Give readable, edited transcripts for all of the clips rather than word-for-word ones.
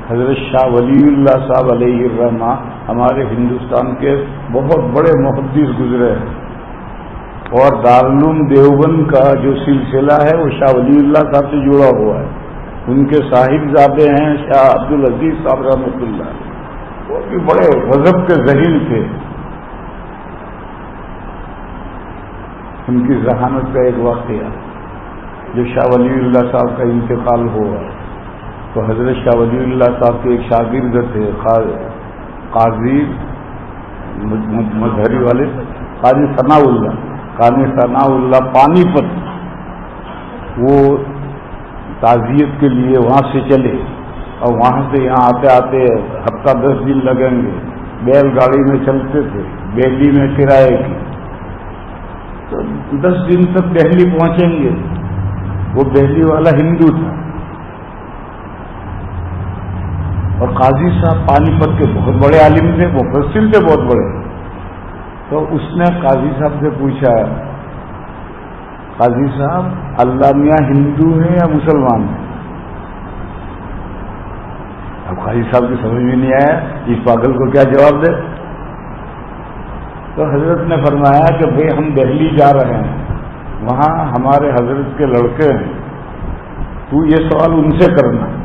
حضرت شاہ ولی اللہ صاحب علیہ الرحمہ ہمارے ہندوستان کے بہت بڑے محدث گزرے ہیں، اور دارالعلوم دیوبند کا جو سلسلہ ہے وہ شاہ ولی اللہ صاحب سے جڑا ہوا ہے. ان کے صاحبزادے ہیں شاہ عبدالعزیز صاحب رحمۃ اللہ، وہ بھی بڑے غضب کے ذہین تھے. ان کی ذہانت کا ایک واقعہ، جو شاہ ولی اللہ صاحب کا انتقال ہوا تو حضرت شاہ ولی اللہ صاحب کے ایک شاگرد تھے قاضی مظہری والے، قاضی ثناء اللہ پانی پت، وہ تعزیت کے لیے وہاں سے چلے اور وہاں سے یہاں آتے آتے ہفتہ 10 دن لگیں گے. بیل گاڑی میں چلتے تھے، دہلی میں کرائے کی، تو 10 دن تک دہلی پہنچیں گے. وہ دہلی والا ہندو تھا اور قاضی صاحب پانی پت کے بہت بڑے عالم تھے، مفسر تھے بہت بڑے. تو اس نے قاضی صاحب سے پوچھا، قاضی صاحب اللہ میاں ہندو ہیں یا مسلمان ہیں؟ اب قاضی صاحب کی سمجھ میں نہیں آیا اس پاگل کو کیا جواب دے. تو حضرت نے فرمایا کہ بھئی ہم دہلی جا رہے ہیں، وہاں ہمارے حضرت کے لڑکے ہیں، تو یہ سوال ان سے کرنا.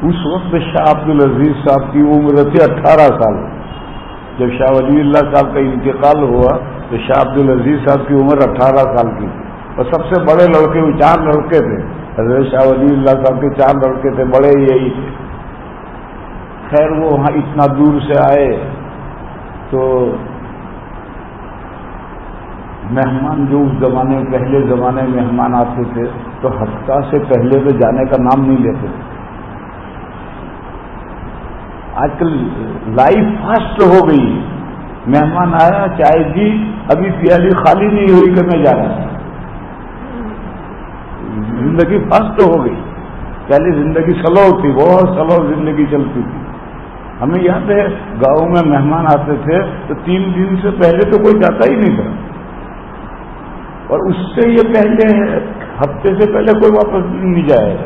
اس وقت شاہ عبدالعزیز صاحب کی عمر تھی 18 سال. جب شاہ ولی اللہ صاحب کا انتقال ہوا تو شاہ عبدالعزیز صاحب کی عمر 18 سال کی تھی، اور سب سے بڑے لڑکے 4 لڑکے تھے. حضرت شاہ ولی اللہ صاحب کے 4 لڑکے تھے، بڑے یہی تھے. خیر وہ وہاں اتنا دور سے آئے تو مہمان جو اس زمانے میں پہلے زمانے میں مہمان آتے تھے تو ہفتہ سے پہلے تو جانے کا نام نہیں لیتے تھے. آج کل لائف فاسٹ ہو گئی. مہمان آیا، چائے دی، ابھی پیالی خالی نہیں ہوئی کہ میں جا رہا ہوں. زندگی فاسٹ ہو گئی. پہلے زندگی سلو تھی، بہت سلو زندگی چلتی تھی. ہمیں یاد ہے گاؤں میں مہمان آتے تھے تو 3 دن سے پہلے تو کوئی جاتا ہی نہیں تھا، اور اس سے یہ پہلے ہفتے سے پہلے کوئی واپس نہیں جائے.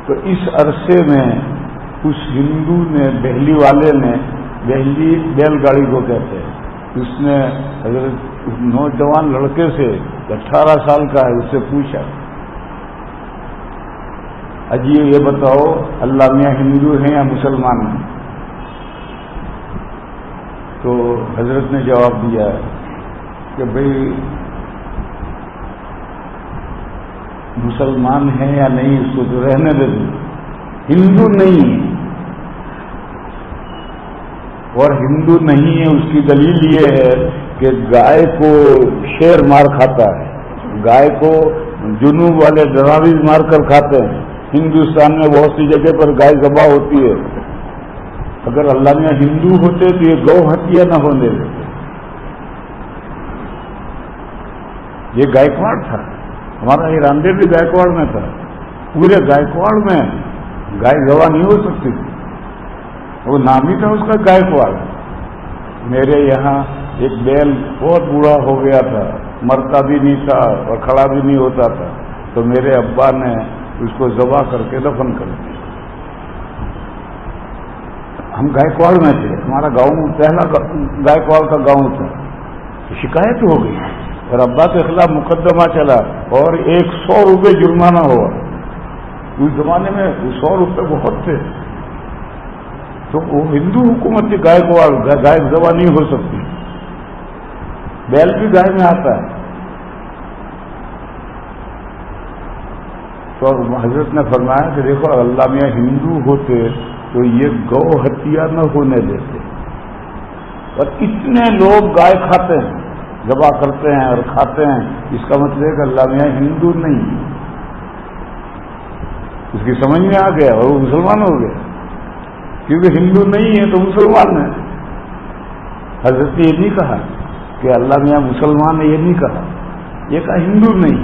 تو اس عرصے میں اس ہندو نے، دہلی والے نے، دہلی بیل گاڑی کو کہتے ہیں، اس نے حضرت نوجوان لڑکے سے 18 سال کا ہے، اس سے پوچھا اجی یہ بتاؤ اللہ میاں ہندو ہیں یا مسلمان ہیں؟ تو حضرت نے جواب دیا کہ بھئی مسلمان ہیں یا نہیں اس کو تو رہنے دے دیں، ہندو نہیں ہے. اور ہندو نہیں ہے اس کی دلیل یہ ہے کہ گائے کو شیر مار کھاتا ہے، گائے کو جنوب والے ڈراویز مار کر کھاتے ہیں. ہندوستان میں بہت سی جگہ پر گائے ذبح ہوتی ہے. اگر اللہ میاں ہندو ہوتے تو یہ گو ہتیا نہ ہونے دیتے. یہ گائیکواڑ تھا، ہمارا یہ راندے بھی گائیکواڑ میں تھا. پورے گائیکواڑ میں گائے ذبح نہیں ہو سکتی تھی، وہ نام ہی تھا اس کا گائیکواڑ. میرے یہاں ایک بیل بہت بوڑھا ہو گیا تھا، مرتا بھی نہیں تھا اور کھڑا بھی نہیں ہوتا تھا، تو میرے ابا نے اس کو ذبح کر کے دفن کر دیا. ہم گائیکواڑ میں تھے، ہمارا گاؤں پہلا گائیکواڑ کا گاؤں تھا. تو شکایت ہو گئی اور ابا کے خلاف مقدمہ چلا اور 100 روپے جرمانہ ہوا. اس زمانے میں 100 روپے بہت تھے. تو وہ ہندو حکومت کی گائیکواڑ، گائے ذبح نہیں ہو سکتی. بیل بھی گائے میں آتا ہے. تو حضرت نے فرمایا کہ دیکھو اللہ میاں ہندو ہوتے تو یہ گو ہتیا نہ ہونے دیتے. اور اتنے لوگ گائے کھاتے ہیں، ذبح کرتے ہیں اور کھاتے ہیں، اس کا مطلب ہے کہ اللہ میاں ہندو نہیں. اس کی سمجھ میں آ گیا اور وہ مسلمان ہو گیا، کیونکہ ہندو نہیں ہے تو مسلمان ہے. حضرت نے یہ نہیں کہا کہ اللہ میاں مسلمان ہے، یہ نہیں کہا، یہ کہا ہندو نہیں.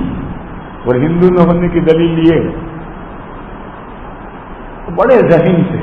اور ہندو نہ ہونے کی دلیل یہ ہے. بڑے ذہین تھے.